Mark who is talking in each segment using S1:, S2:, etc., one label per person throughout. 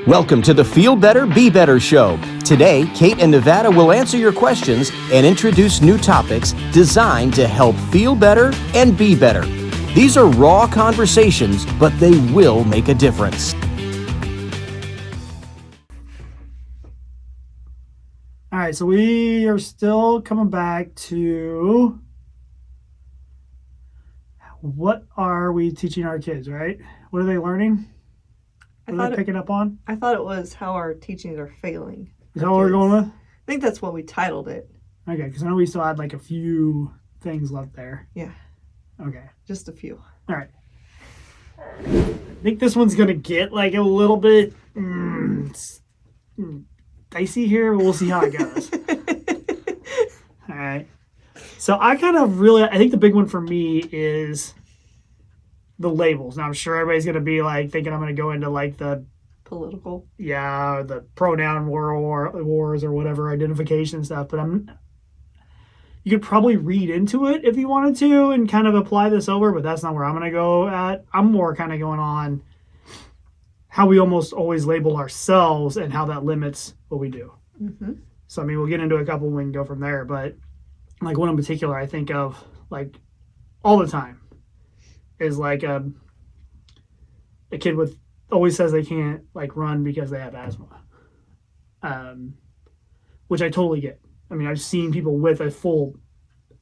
S1: Welcome to the Feel Better, Be Better show. Today, Kate and Nevada will answer your questions and introduce new topics designed to help feel better and be better. These are raw conversations, but they will make a difference.
S2: All right, so we are still coming back to what are we teaching our kids, right? What are they learning? What are they picking up on?
S3: I thought it was how our teachings are failing.
S2: Is that what we're going with?
S3: I think that's what we titled it.
S2: Okay, because I know we still had like a few things left there.
S3: Yeah.
S2: Okay.
S3: Just a few.
S2: All right. I think this one's going to get like a little bit dicey here, but we'll see how it goes. All right. So I think the big one for me is the labels. Now I'm sure everybody's going to be like thinking I'm going to go into like the
S3: political.
S2: Yeah, the pronoun wars or whatever identification stuff, but you could probably read into it if you wanted to and kind of apply this over, but that's not where I'm going to go at. I'm more kind of going on how we almost always label ourselves and how that limits what we do.
S3: Mm-hmm.
S2: So, I mean, we'll get into a couple and we can go from there, but like one in particular I think of like all the time is like a kid with always says they can't like run because they have asthma, which I totally get. I mean, I've seen people with a full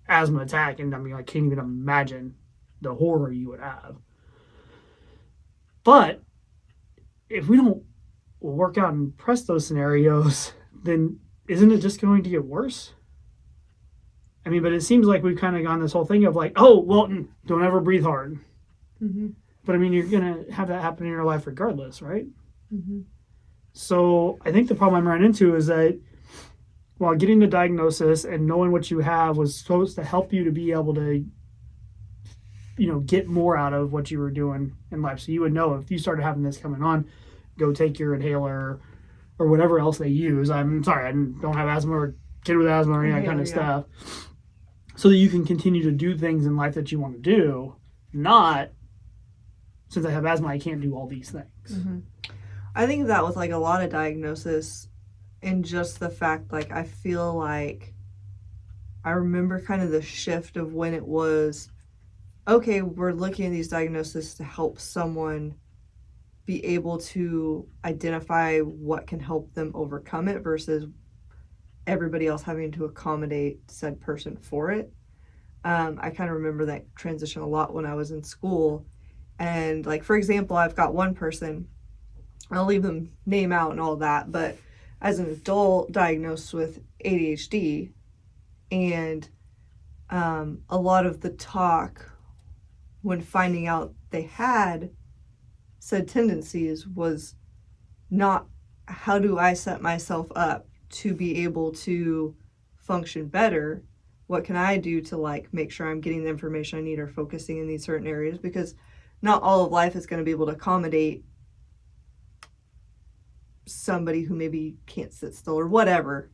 S2: asthma attack, and I mean, I can't even imagine the horror you would have. But if we don't work out and press those scenarios, then isn't it just going to get worse? I mean, but it seems like we've kind of gone this whole thing of like, oh, well, don't ever breathe hard.
S3: Mm-hmm.
S2: But I mean, you're going to have that happen in your life regardless, right?
S3: Mm-hmm.
S2: So I think the problem I'm running into is that while getting the diagnosis and knowing what you have was supposed to help you to be able to, get more out of what you were doing in life. So you would know if you started having this coming on, go take your inhaler or whatever else they use. I'm sorry, I don't have asthma or kid with asthma or any of that kind of stuff. So that you can continue to do things in life that you want to do, not since I have asthma, I can't do all these things.
S3: Mm-hmm. I think that was like a lot of diagnosis and just the fact, like, I feel like I remember kind of the shift of when it was, okay, we're looking at these diagnoses to help someone be able to identify what can help them overcome it versus everybody else having to accommodate said person for it. I kind of remember that transition a lot when I was in school. And like, for example, I've got one person, I'll leave them name out and all that, but as an adult diagnosed with ADHD, and a lot of the talk when finding out they had said tendencies was not how do I set myself up to be able to function better? What can I do to like make sure I'm getting the information I need or focusing in these certain areas? Because not all of life is going to be able to accommodate somebody who maybe can't sit still or whatever.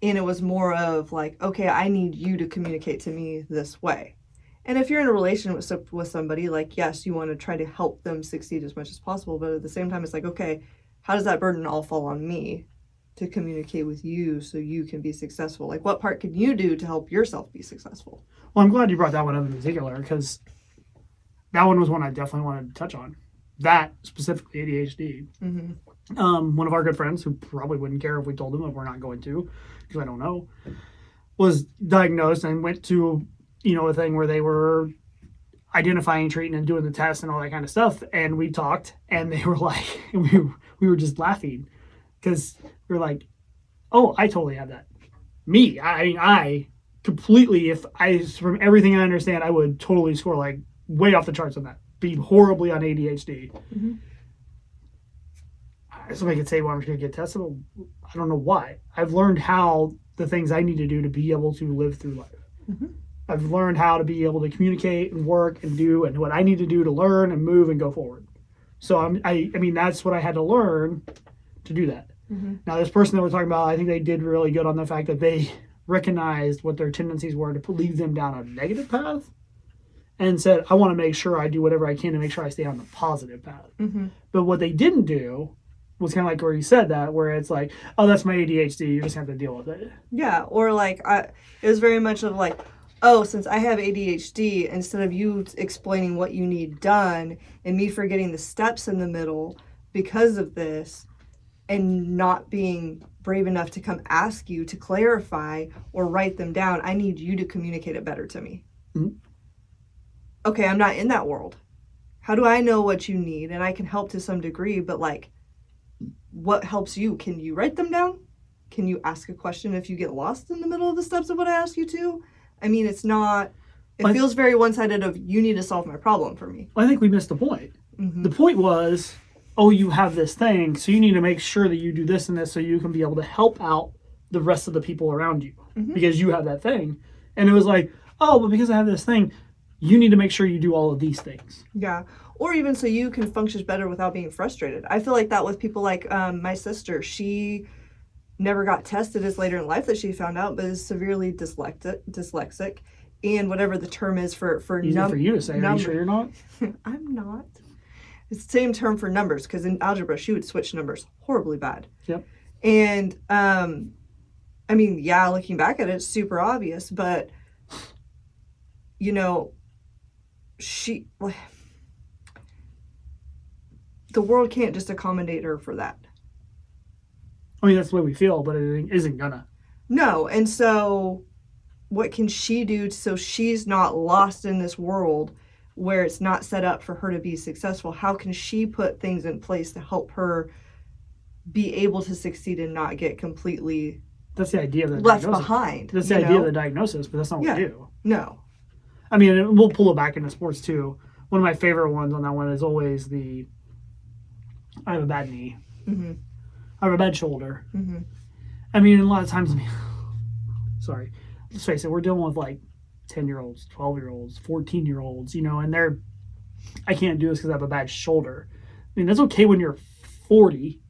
S3: And it was more of like, okay, I need you to communicate to me this way. And if you're in a relationship with somebody, like, yes, you want to try to help them succeed as much as possible. But at the same time, it's like, okay, how does that burden all fall on me to communicate with you so you can be successful? Like, what part can you do to help yourself be successful?
S2: Well, I'm glad you brought that one up in particular because that one was one I definitely wanted to touch on. That specifically ADHD.
S3: Mm-hmm.
S2: One of our good friends, who probably wouldn't care if we told him, if we're not going to, because I don't know, was diagnosed and went to, a thing where they were identifying, treating, and doing the tests and all that kind of stuff. And we talked, and they were like, we were just laughing because we were like, oh, I totally have that. Me, I completely, from everything I understand, I would totally score like way off the charts on that. Be horribly on ADHD.
S3: Mm-hmm.
S2: Somebody could say, well, I'm just going to get tested. I don't know why. I've learned how the things I need to do to be able to live through life.
S3: Mm-hmm.
S2: I've learned how to be able to communicate and work and do and what I need to do to learn and move and go forward. So I mean, that's what I had to learn to do that.
S3: Mm-hmm.
S2: Now, this person that we're talking about, I think they did really good on the fact that they recognized what their tendencies were to lead them down a negative path and said, I want to make sure I do whatever I can to make sure I stay on the positive path.
S3: Mm-hmm.
S2: But what they didn't do was kind of like where you said that, where it's like, oh, that's my ADHD. You just have to deal with it.
S3: Yeah, or like it was very much of like, oh, since I have ADHD, instead of you explaining what you need done and me forgetting the steps in the middle because of this and not being brave enough to come ask you to clarify or write them down, I need you to communicate it better to me.
S2: Mm-hmm.
S3: Okay, I'm not in that world. How do I know what you need? And I can help to some degree, but like, what helps you? Can you write them down? Can you ask a question if you get lost in the middle of the steps of what I asked you to? I mean, it feels very one-sided of you need to solve my problem for me.
S2: I think we missed the point.
S3: Mm-hmm.
S2: The point was, oh, you have this thing, so you need to make sure that you do this and this so you can be able to help out the rest of the people around you because you have that thing. And it was like, oh, but because I have this thing, you need to make sure you do all of these things.
S3: Yeah. Or even so you can function better without being frustrated. I feel like that with people like my sister. She never got tested as later in life that she found out, but is severely dyslexic. And whatever the term is for
S2: Easy for you to say. Are you sure you're not?
S3: I'm not. It's the same term for numbers, because in algebra she would switch numbers horribly bad.
S2: Yep.
S3: And I mean, yeah, looking back at it, it's super obvious, but you know, the world can't just accommodate her for that.
S2: I mean, that's the way we feel, but it isn't gonna.
S3: No, and so what can she do so she's not lost in this world where it's not set up for her to be successful? How can she put things in place to help her be able to succeed and not get completely
S2: That's the idea of the
S3: left
S2: diagnosis.
S3: behind?
S2: That's the idea of the diagnosis, but that's not what we do.
S3: No.
S2: I mean, we'll pull it back into sports too. One of my favorite ones on that one is always I have a bad knee.
S3: Mm-hmm.
S2: I have a bad shoulder.
S3: Mm-hmm.
S2: I mean, a lot of times, sorry, let's face it, we're dealing with like 10-year-olds, 12-year-olds, 14-year-olds, and I can't do this because I have a bad shoulder. I mean, that's okay when you're 40.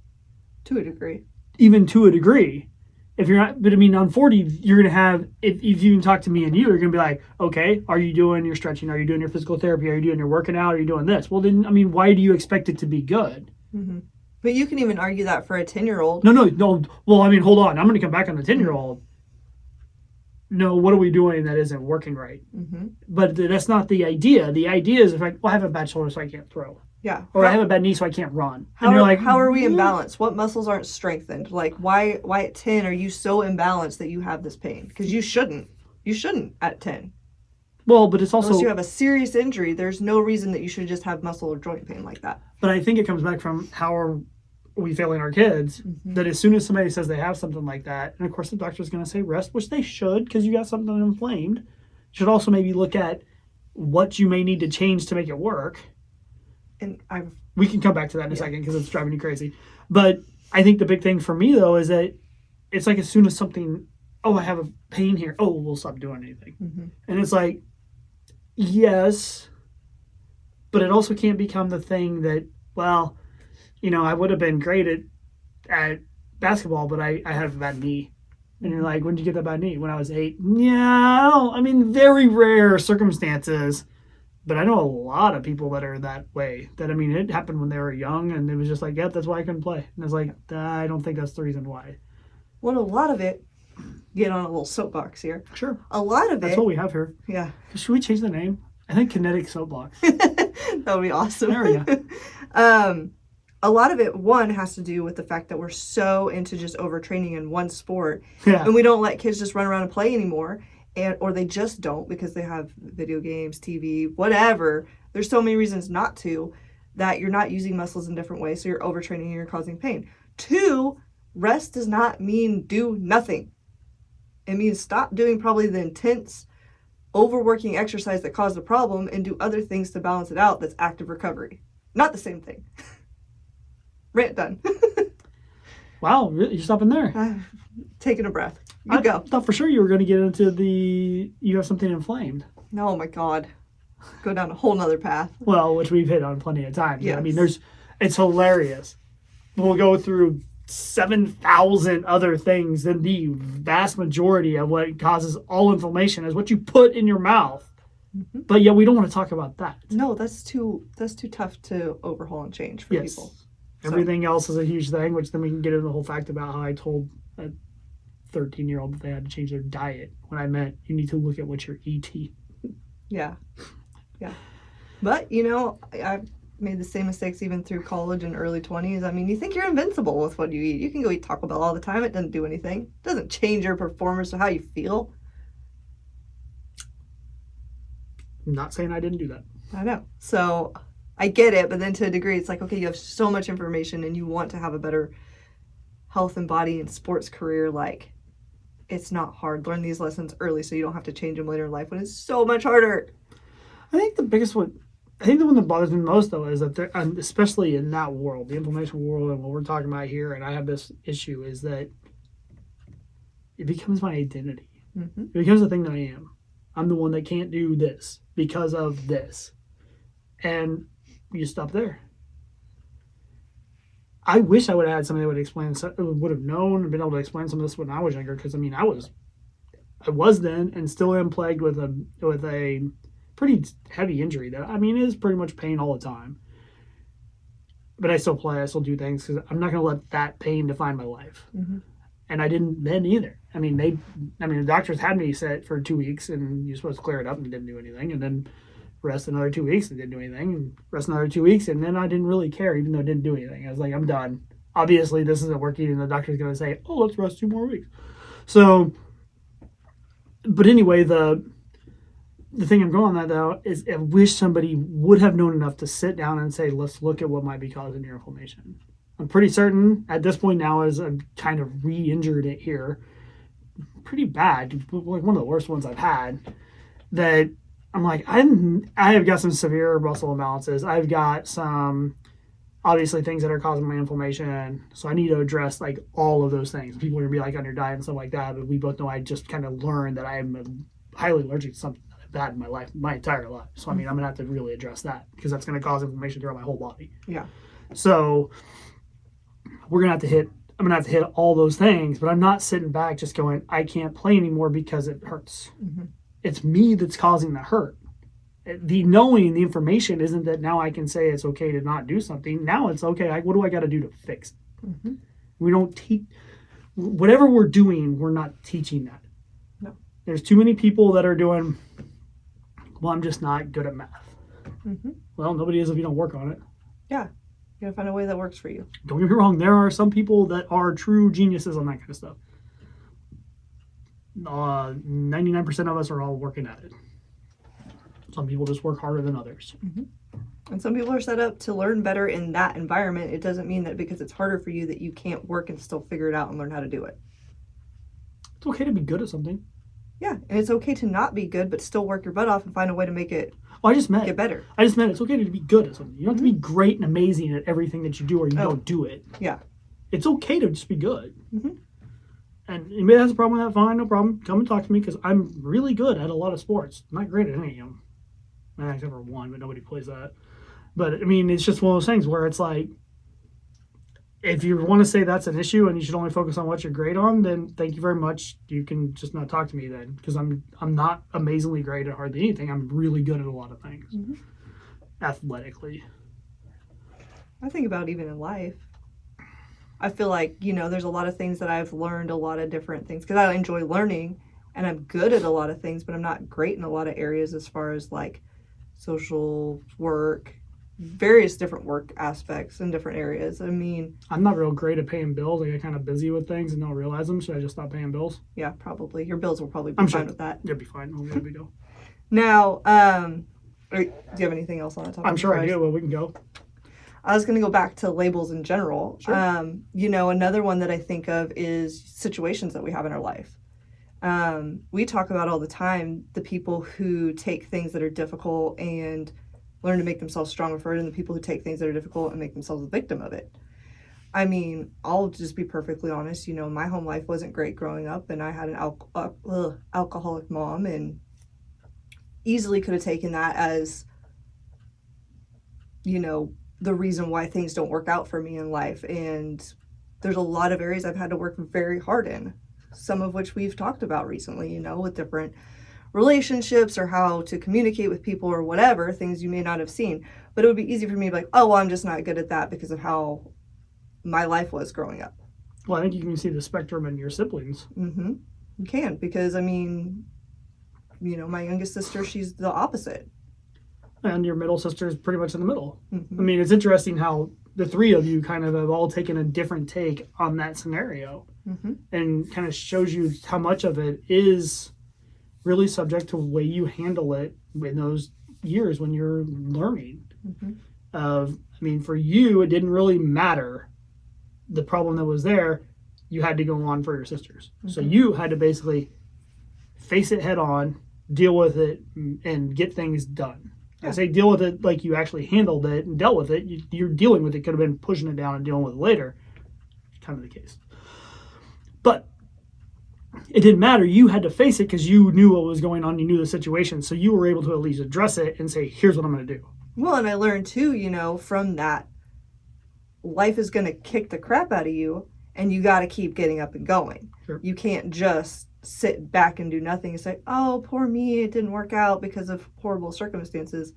S3: To a degree.
S2: Even to a degree. If you're not, but I mean, on 40, you're going to have, if you even talk to me and you're going to be like, okay, are you doing your stretching? Are you doing your physical therapy? Are you doing your working out? Are you doing this? Well, then, I mean, why do you expect it to be good?
S3: Mm-hmm. But you can even argue that for a 10-year-old.
S2: No. Well, I mean, hold on. I'm going to come back on the 10-year-old. No, what are we doing that isn't working right?
S3: Mm-hmm.
S2: But that's not the idea. The idea is, I have a bad shoulder, so I can't throw.
S3: Yeah.
S2: Or I have a bad knee, so I can't run.
S3: How are we imbalanced? What muscles aren't strengthened? Like, why at 10 are you so imbalanced that you have this pain? Because you shouldn't. You shouldn't at 10.
S2: Well, but it's also...
S3: Unless you have a serious injury, there's no reason that you should just have muscle or joint pain like that.
S2: But I think it comes back from how are we failing our kids, that as soon as somebody says they have something like that, and of course the doctor's going to say rest, which they should, because you got something inflamed, you should also maybe look at what you may need to change to make it work.
S3: And
S2: we can come back to that in a second because it's driving you crazy. But I think the big thing for me, though, is that it's like as soon as something, I have a pain here, we'll stop doing anything.
S3: Mm-hmm.
S2: And it's like, yes, but it also can't become the thing that, well, I would have been great at basketball, but I have a bad knee. And you're like, when did you get that bad knee? When I was 8. Yeah, I mean, very rare circumstances. But I know a lot of people that are that way. That, I mean, it happened when they were young, and it was just like, yep, that's why I couldn't play. And it's like, I don't think that's the reason why.
S3: Well, a lot of it, get on a little soapbox here.
S2: Sure.
S3: A lot of
S2: That's what we have here.
S3: Yeah.
S2: Should we change the name? I think Kinetic Soapbox.
S3: That would be awesome.
S2: There we go.
S3: A lot of it, one, has to do with the fact that we're so into just overtraining in one sport.
S2: Yeah.
S3: And we don't let kids just run around and play anymore. Or they just don't because they have video games, TV, whatever. There's so many reasons not to, that you're not using muscles in different ways, so you're overtraining and you're causing pain. 2, rest does not mean do nothing. It means stop doing probably the intense, overworking exercise that caused the problem and do other things to balance it out. That's active recovery. Not the same thing. Rant done.
S2: Wow, really? You're stopping there.
S3: Taking a breath.
S2: I
S3: Go.
S2: thought for sure you were going to get into you have something inflamed.
S3: Oh my God. Go down a whole nother path.
S2: Well, which we've hit on plenty of times.
S3: Yes.
S2: I mean, it's hilarious. We'll go through 7,000 other things, and the vast majority of what causes all inflammation is what you put in your mouth. Mm-hmm. But yet we don't want to talk about that.
S3: No, that's too tough to overhaul and change for people.
S2: Everything else is a huge thing, which then we can get into the whole fact about how I told a 13-year-old that they had to change their diet when I meant you need to look at what you're eating.
S3: Yeah. Yeah. But, you know, I've made the same mistakes even through college and early 20s. I mean, you think you're invincible with what you eat. You can go eat Taco Bell all the time. It doesn't do anything. It doesn't change your performance or how you feel.
S2: I'm not saying I didn't do that.
S3: I know. So I get it, but then to a degree, it's like, okay, you have so much information and you want to have a better health and body and sports career. Like, it's not hard. Learn these lessons early so you don't have to change them later in life when it's so much harder.
S2: I think the one that bothers me most, though, is that especially in that world, the inflammation world and what we're talking about here, and I have this issue, is that it becomes my identity.
S3: Mm-hmm.
S2: It becomes the thing that I am. I'm the one that can't do this because of this. And you stop there. I wish I would have had somebody that would have known and been able to explain some of this when I was younger, because I mean, I was then and still am plagued with a pretty heavy injury that, I mean, it is pretty much pain all the time. But I still play, I still do things because I'm not going to let that pain define my life.
S3: Mm-hmm.
S2: And I didn't then either. I mean, the doctors had me set for 2 weeks and you're supposed to clear it up and didn't do anything. And then rest another 2 weeks and didn't do anything. And rest another 2 weeks. And then I didn't really care, even though it didn't do anything. I was like, I'm done. Obviously, this isn't working. And the doctor's going to say, oh, let's rest 2 more weeks. So, but anyway, the thing I'm going on that, though, is I wish somebody would have known enough to sit down and say, let's look at what might be causing your inflammation. I'm pretty certain at this point now, as I've kind of re-injured it here, pretty bad, like one of the worst ones I've had, that I'm like, I have got some severe muscle imbalances. I've got some, obviously, things that are causing my inflammation. So I need to address like all of those things. People are going to be like on your diet and stuff like that, but we both know I just kind of learned that I am highly allergic to something that I've had in my life, my entire life. So I mean, I'm going to have to really address that because that's going to cause inflammation throughout my whole body.
S3: Yeah.
S2: So I'm going to have to hit all those things, but I'm not sitting back just going, I can't play anymore because it hurts.
S3: Mm-hmm.
S2: It's me that's causing the hurt. The knowing the information isn't that now I can say it's okay to not do something. Now it's okay. What do I got to do to fix it?
S3: Mm-hmm.
S2: We don't teach whatever we're doing. We're not teaching that.
S3: No.
S2: There's too many people that are doing, well, I'm just not good at math.
S3: Mm-hmm.
S2: Well, nobody is if you don't work on it.
S3: Yeah. You gotta find a way that works for you.
S2: Don't get me wrong. There are some people that are true geniuses on that kind of stuff. 99% of us are all working at it. Some people just work harder than others.
S3: Mm-hmm. And some people are set up to learn better in that environment. It doesn't mean that because it's harder for you that you can't work and still figure it out and learn how to do it.
S2: It's okay to be good at something.
S3: Yeah, and it's okay to not be good, but still work your butt off and find a way to make it get better.
S2: I just meant it's okay to be good at something. You don't have to be great and amazing at everything that you do or you don't do it.
S3: Yeah.
S2: It's okay to just be good.
S3: Mm-hmm.
S2: And anybody has a problem with that, fine, no problem. Come and talk to me because I'm really good at a lot of sports. I'm not great at any of them. Except for one, but nobody plays that. But, I mean, it's just one of those things where it's like, if you want to say that's an issue and you should only focus on what you're great on, then thank you very much. You can just not talk to me then, because I'm not amazingly great at hardly anything. I'm really good at a lot of things, athletically.
S3: I think about even in life. I feel like, there's a lot of things that I've learned, a lot of different things, because I enjoy learning, and I'm good at a lot of things, but I'm not great in a lot of areas as far as, like, social work, various different work aspects in different areas. I mean,
S2: I'm not real great at paying bills. I get kind of busy with things and don't realize them. Should I just stop paying bills?
S3: Yeah, probably. Your bills will probably be fine with that.
S2: You'll be fine. We'll be go.
S3: Now, do you have anything else on that topic?
S2: I'm sure I do. Well, we can go.
S3: I was going to go back to labels in general.
S2: Sure.
S3: Another one that I think of is situations that we have in our life. We talk about all the time the people who take things that are difficult and learn to make themselves stronger for it, and the people who take things that are difficult and make themselves a victim of it. I mean, I'll just be perfectly honest. My home life wasn't great growing up, and I had an alcoholic mom, and easily could have taken that as, the reason why things don't work out for me in life. And there's a lot of areas I've had to work very hard in, some of which we've talked about recently, with different relationships or how to communicate with people or whatever, things you may not have seen. But it would be easy for me to be like, oh, well, I'm just not good at that because of how my life was growing up.
S2: Well, I think you can see the spectrum in your siblings.
S3: Mm-hmm. You can, because I mean, my youngest sister, she's the opposite.
S2: And your middle sister is pretty much in the middle.
S3: Mm-hmm.
S2: I mean, it's interesting how the three of you kind of have all taken a different take on that scenario.
S3: Mm-hmm.
S2: And kind of shows you how much of it is really subject to the way you handle it in those years when you're learning.
S3: Mm-hmm.
S2: For you, it didn't really matter the problem that was there. You had to go on for your sisters. Mm-hmm. So you had to basically face it head on, deal with it, and get things done. Yeah. I say deal with it like you actually handled it and dealt with it. You're dealing with it. Could have been pushing it down and dealing with it later. Kind of the case. But it didn't matter. You had to face it because you knew what was going on. You knew the situation. So you were able to at least address it and say, here's what I'm going to do.
S3: Well, and I learned too, from that, life is going to kick the crap out of you, and you got to keep getting up and going.
S2: Sure.
S3: You can't just sit back and do nothing and say, oh, poor me, it didn't work out because of horrible circumstances,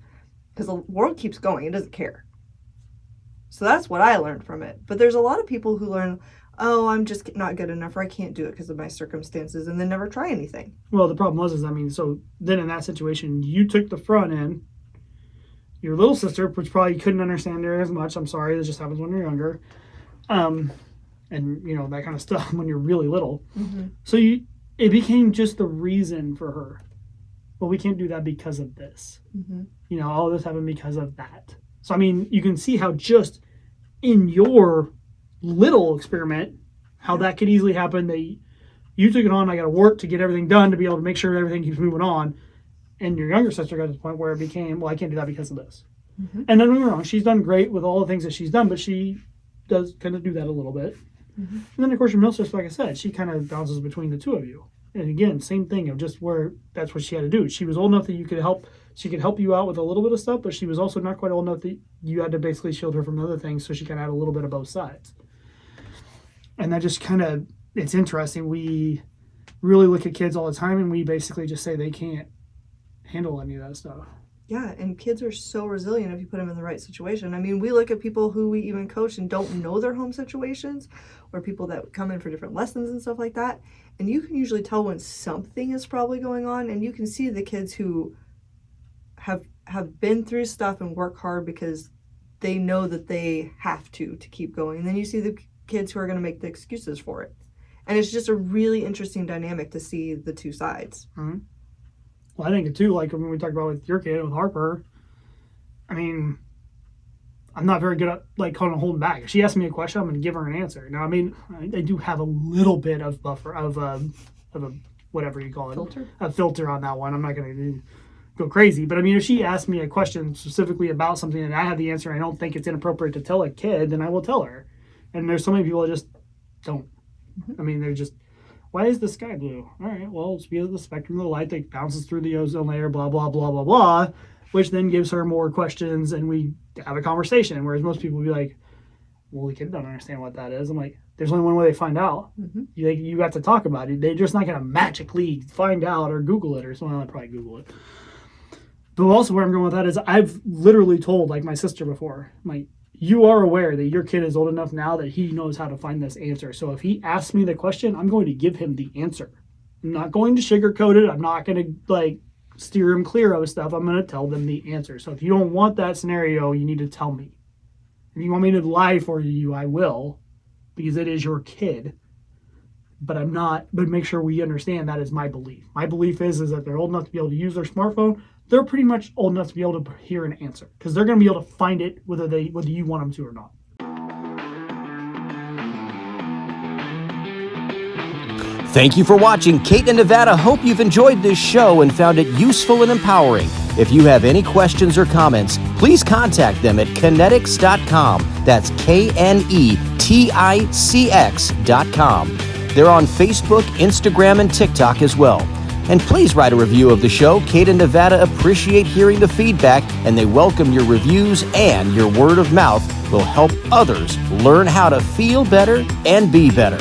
S3: because the world keeps going. It doesn't care. So that's what I learned from it. But there's a lot of people who learn, oh, I'm just not good enough, or I can't do it because of my circumstances, and then never try anything.
S2: Well, the problem was, so then in that situation, you took the front end. Your little sister, which probably couldn't understand her as much. I'm sorry, that just happens when you're younger. And, that kind of stuff when you're really little.
S3: Mm-hmm.
S2: So it became just the reason for her. Well, we can't do that because of this.
S3: Mm-hmm.
S2: All this happened because of that. So, you can see how just in your little experiment, how that could easily happen. That you took it on, I got to work to get everything done to be able to make sure everything keeps moving on. And your younger sister got to the point where it became, well, I can't do that because of this.
S3: Mm-hmm.
S2: And don't get me wrong, she's done great with all the things that she's done, but she does kind of do that a little bit.
S3: Mm-hmm.
S2: And then, of course, your middle sister, like I said, she kind of bounces between the two of you. And again, same thing of just where that's what she had to do. She was old enough that she could help you out with a little bit of stuff, but she was also not quite old enough that you had to basically shield her from other things, so she kind of had a little bit of both sides. And that just kind of, it's interesting. We really look at kids all the time, and we basically just say they can't handle any of that stuff.
S3: Yeah, and kids are so resilient if you put them in the right situation. We look at people who we even coach and don't know their home situations, or people that come in for different lessons and stuff like that, and you can usually tell when something is probably going on, and you can see the kids who have been through stuff and work hard because they know that they have to keep going. And then you see the kids who are going to make the excuses for it. And it's just a really interesting dynamic to see the two sides.
S2: Mm-hmm. Well, I think too, like when we talked about with your kid, with Harper, I'm not very good at kind of holding back. If she asks me a question, I'm going to give her an answer. Now, I do have a little bit of buffer of a whatever you call it, a filter on that one. I'm not going to go crazy, but if she asks me a question specifically about something and I have the answer, and I don't think it's inappropriate to tell a kid, then I will tell her. And there's so many people that just don't.
S3: Mm-hmm.
S2: They're just, why is the sky blue? All right, well, it's because of the spectrum of the light that bounces through the ozone layer, blah, blah, blah, blah, blah, which then gives her more questions, and we have a conversation, whereas most people will be like, well, the kid don't understand what that is. I'm like, there's only one way they find out.
S3: Mm-hmm.
S2: You got to talk about it. They're just not going to magically find out or Google it or something. I'll probably Google it. But also where I'm going with that is I've literally told my sister before, you are aware that your kid is old enough now that he knows how to find this answer. So if he asks me the question, I'm going to give him the answer. I'm not going to sugarcoat it. I'm not going to steer him clear of stuff. I'm going to tell them the answer. So if you don't want that scenario, you need to tell me. If you want me to lie for you, I will, because it is your kid. But I'm not, but make sure we understand that is my belief. My belief is that they're old enough to be able to use their smartphone. They're pretty much old enough to be able to hear an answer because they're going to be able to find it whether you want them to or not.
S1: Thank you for watching. Kate and Nevada hope you've enjoyed this show and found it useful and empowering. If you have any questions or comments, please contact them at kinetics.com. That's KNETICX.com. They're on Facebook, Instagram, and TikTok as well. And please write a review of the show. Kate and Nevada appreciate hearing the feedback, and they welcome your reviews, and your word of mouth will help others learn how to feel better and be better.